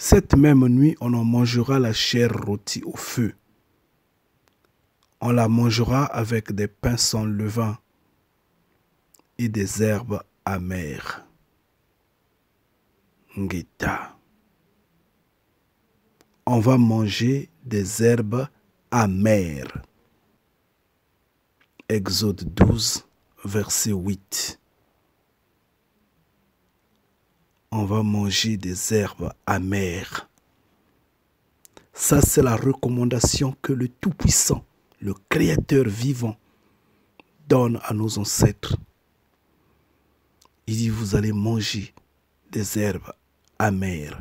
Cette même nuit, on en mangera la chair rôtie au feu. On la mangera avec des pains sans levain et des herbes amères. Ngeta. On va manger des herbes amères. Exode 12, verset 8. On va manger des herbes amères. Ça, c'est la recommandation que le Tout-Puissant, le Créateur vivant, donne à nos ancêtres. Il dit, vous allez manger des herbes amères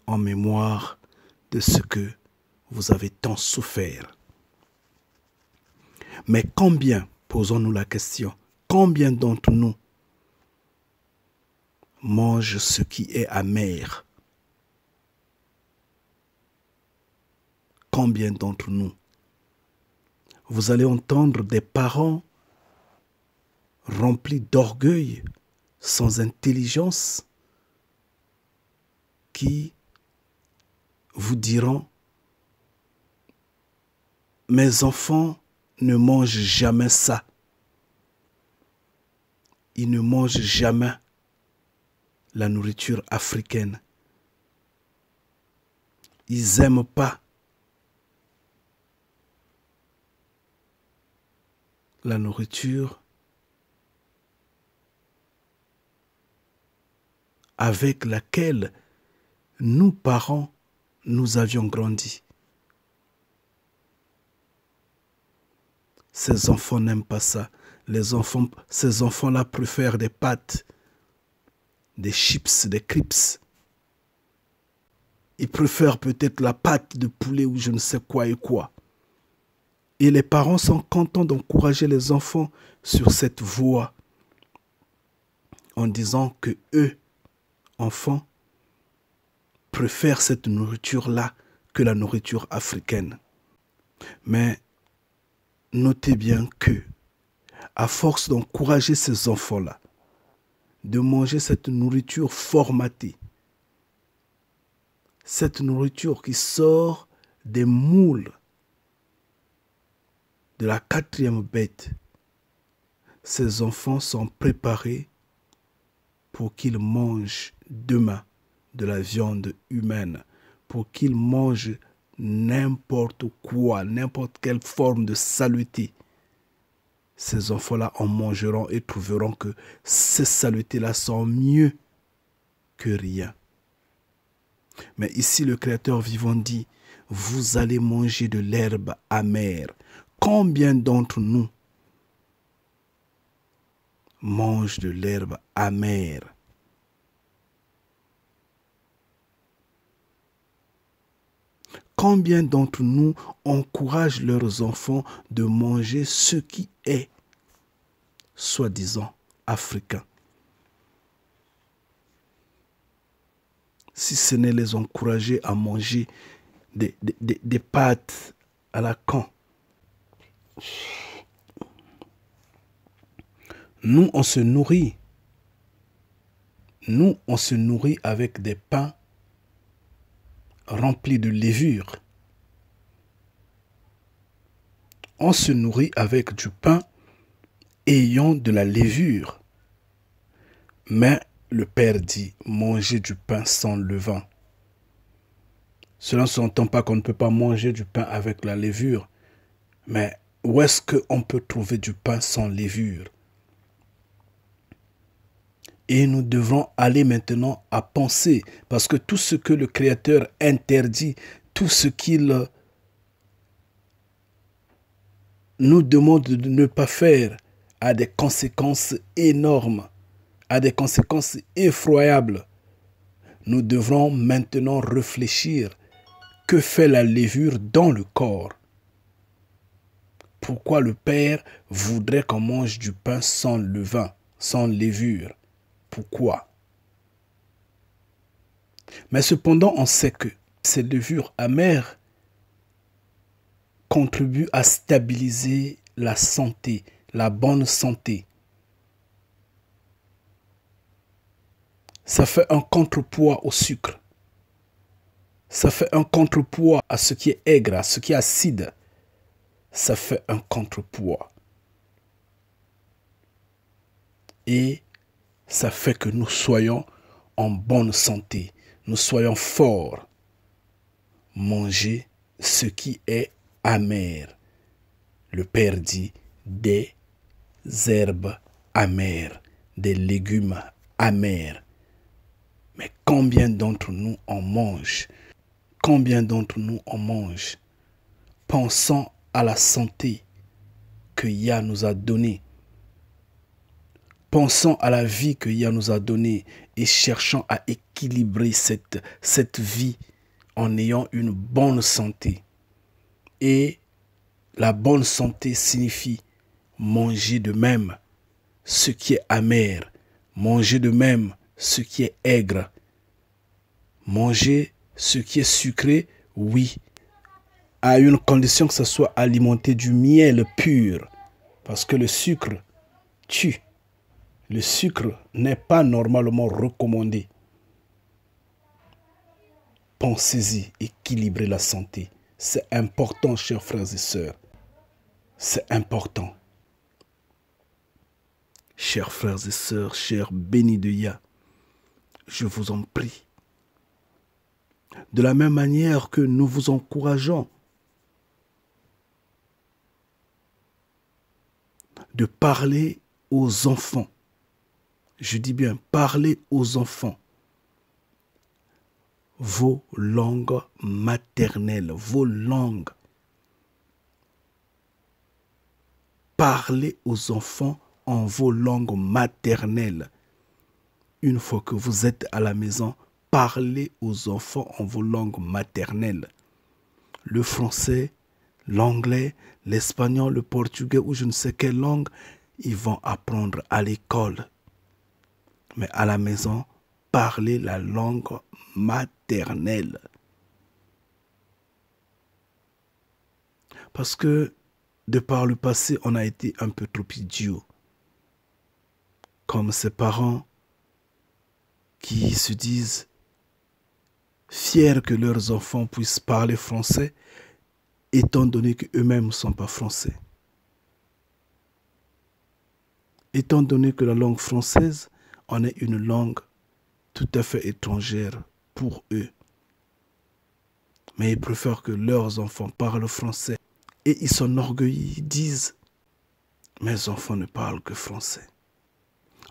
en mémoire de ce que vous avez tant souffert. Mais combien, posons-nous la question, combien d'entre nous mangent ce qui est amer? Combien d'entre nous? Vous allez entendre des parents remplis d'orgueil, sans intelligence, qui vous diront, mes enfants ne mangent jamais ça. Ils ne mangent jamais la nourriture africaine. Ils n'aiment pas la nourriture avec laquelle nous, parents, nous avions grandi. Ces enfants n'aiment pas ça. Ces enfants-là préfèrent des pâtes, des chips, des crips. Ils préfèrent peut-être la pâte de poulet ou je ne sais quoi et quoi. Et les parents sont contents d'encourager les enfants sur cette voie en disant que eux, enfants, préfèrent cette nourriture-là que la nourriture africaine. Mais notez bien que, à force d'encourager ces enfants-là, de manger cette nourriture formatée, cette nourriture qui sort des moules de la 4e bête, ces enfants sont préparés pour qu'ils mangent demain de la viande humaine, pour qu'ils mangent n'importe quoi, n'importe quelle forme de saleté. Ces enfants-là en mangeront et trouveront que ces saletés-là sont mieux que rien. Mais ici, le Créateur vivant dit, vous allez manger de l'herbe amère. Combien d'entre nous mangent de l'herbe amère? Combien d'entre nous encouragent leurs enfants de manger ce qui est, soi-disant, africain? Si ce n'est les encourager à manger des pâtes à la con. Nous, on se nourrit. Nous, on se nourrit avec des pains remplis de levure. On se nourrit avec du pain ayant de la levure. Mais le Père dit, mangez du pain sans levain. Cela ne s'entend pas qu'on ne peut pas manger du pain avec la levure. Mais où est-ce qu'on peut trouver du pain sans levure? Et nous devons aller maintenant à penser, parce que tout ce que le Créateur interdit, tout ce qu'il nous demande de ne pas faire, a des conséquences énormes, a des conséquences effroyables. Nous devrons maintenant réfléchir. Que fait la levure dans le corps? Pourquoi le Père voudrait qu'on mange du pain sans levain, sans levure? Pourquoi? Mais cependant, on sait que ces levures amères contribuent à stabiliser la santé, la bonne santé. Ça fait un contrepoids au sucre. Ça fait un contrepoids à ce qui est aigre, à ce qui est acide. Ça fait un contrepoids. Et ça fait que nous soyons en bonne santé. Nous soyons forts. Mangez ce qui est amer. Le Père dit des herbes amères, des légumes amers. Mais combien d'entre nous en mangent? Combien d'entre nous en mangent? Pensons à la santé que Yah nous a donnée. Pensons à la vie que Yah nous a donnée et cherchons à équilibrer cette vie en ayant une bonne santé. Et la bonne santé signifie manger de même ce qui est amer, manger de même ce qui est aigre, manger ce qui est sucré, oui, à une condition que ce soit alimenté du miel pur, parce que le sucre tue. Le sucre n'est pas normalement recommandé. Pensez-y, équilibrez la santé. C'est important, chers frères et sœurs. C'est important. Chers frères et sœurs, chers bénis de Yah, je vous en prie. De la même manière que nous vous encourageons de parler aux enfants. Je dis bien, parler aux enfants vos langues maternelles, vos langues. Parlez aux enfants en vos langues maternelles. Une fois que vous êtes à la maison, parlez aux enfants en vos langues maternelles. Le français, l'anglais, l'espagnol, le portugais ou je ne sais quelle langue, ils vont apprendre à l'école. Mais à la maison, parlez la langue maternelle. Parce que de par le passé, on a été un peu trop idiots. Comme ces parents qui se disent fiers que leurs enfants puissent parler français, étant donné qu'eux-mêmes ne sont pas français. Étant donné que la langue française en est une langue tout à fait étrangère pour eux. Mais ils préfèrent que leurs enfants parlent français. Et ils s'enorgueillissent, ils disent « Mes enfants ne parlent que français. »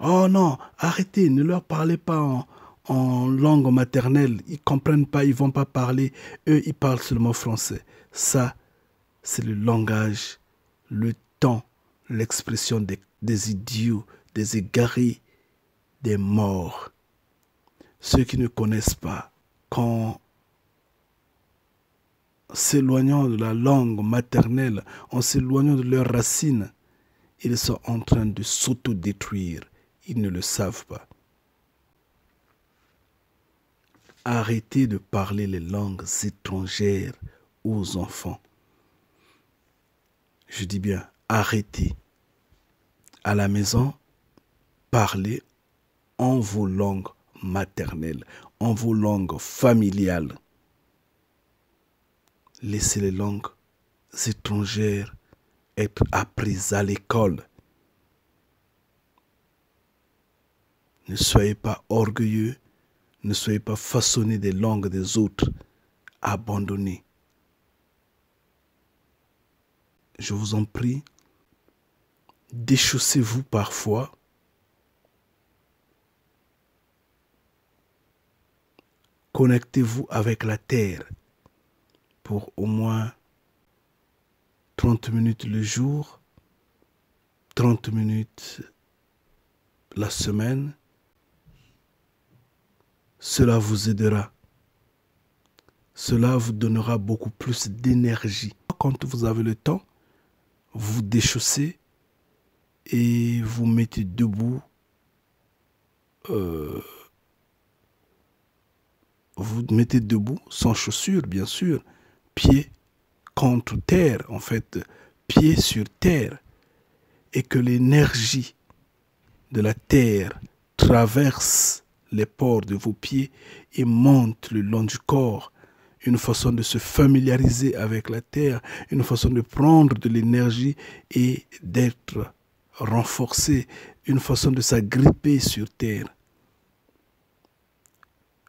Oh non, arrêtez, ne leur parlez pas en langue maternelle. Ils ne comprennent pas, ils ne vont pas parler. Eux, ils parlent seulement français. Ça, c'est le langage, le temps, l'expression des idiots, des égarés, des morts. Ceux qui ne connaissent pas, qu'en s'éloignant de la langue maternelle, en s'éloignant de leurs racines, ils sont en train de s'autodétruire. Ils ne le savent pas. Arrêtez de parler les langues étrangères aux enfants. Je dis bien, arrêtez. À la maison, parlez en vos langues maternelles, en vos langues familiales. Laissez les langues étrangères être apprises à l'école. Ne soyez pas orgueilleux, ne soyez pas façonnés des langues des autres. Abandonnez. Je vous en prie, déchaussez-vous parfois. Connectez-vous avec la terre pour au moins 30 minutes le jour, 30 minutes la semaine. Cela vous aidera. Cela vous donnera beaucoup plus d'énergie. Quand vous avez le temps, vous déchaussez et vous mettez debout. Vous mettez debout, sans chaussures bien sûr, pied contre terre, en fait, pied sur terre, et que l'énergie de la terre traverse les pores de vos pieds et monte le long du corps. Une façon de se familiariser avec la terre, une façon de prendre de l'énergie et d'être renforcé, une façon de s'agripper sur terre.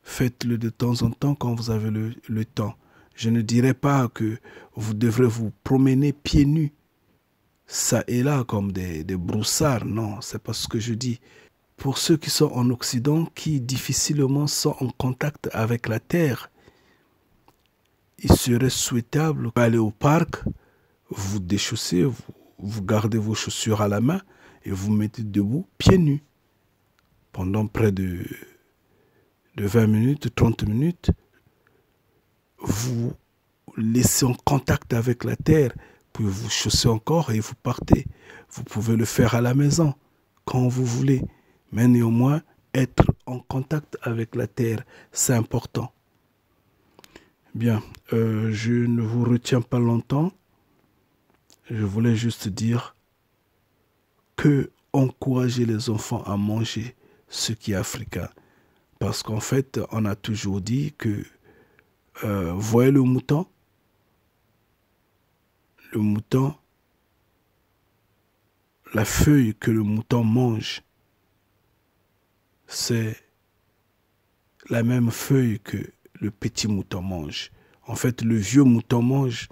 Faites-le de temps en temps quand vous avez le temps. Je ne dirais pas que vous devrez vous promener pieds nus, ça et là, comme des broussards. Non, c'est pas ce que je dis. Pour ceux qui sont en Occident, qui difficilement sont en contact avec la terre, il serait souhaitable d'aller au parc, vous déchaussez, vous gardez vos chaussures à la main et vous mettez debout, pieds nus, pendant près de 20 minutes, 30 minutes. Vous laissez en contact avec la terre, puis vous chaussez encore et vous partez. Vous pouvez le faire à la maison, quand vous voulez, mais néanmoins, être en contact avec la terre, c'est important. Bien, je ne vous retiens pas longtemps. Je voulais juste dire que encourager les enfants à manger ce qui est africain. Parce qu'en fait, on a toujours dit que, voyez le mouton, la feuille que le mouton mange, c'est la même feuille que le petit mouton mange. En fait, le vieux mouton mange,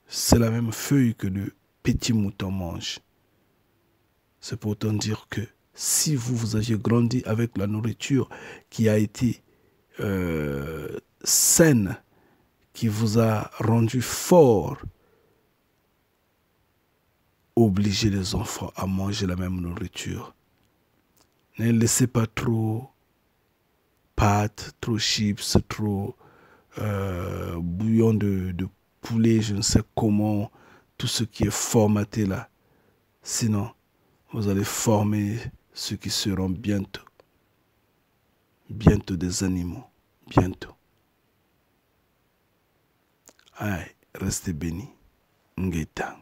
c'est la même feuille que le petit mouton mange. C'est pour autant dire que si vous aviez grandi avec la nourriture qui a été saine, qui vous a rendu fort, obligez les enfants à manger la même nourriture. Ne laissez pas trop pâtes, trop chips, trop bouillon de poulet, je ne sais comment, tout ce qui est formaté là. Sinon, vous allez former ceux qui seront bientôt des animaux, bientôt. Aïe, restez bénis. Ngeta.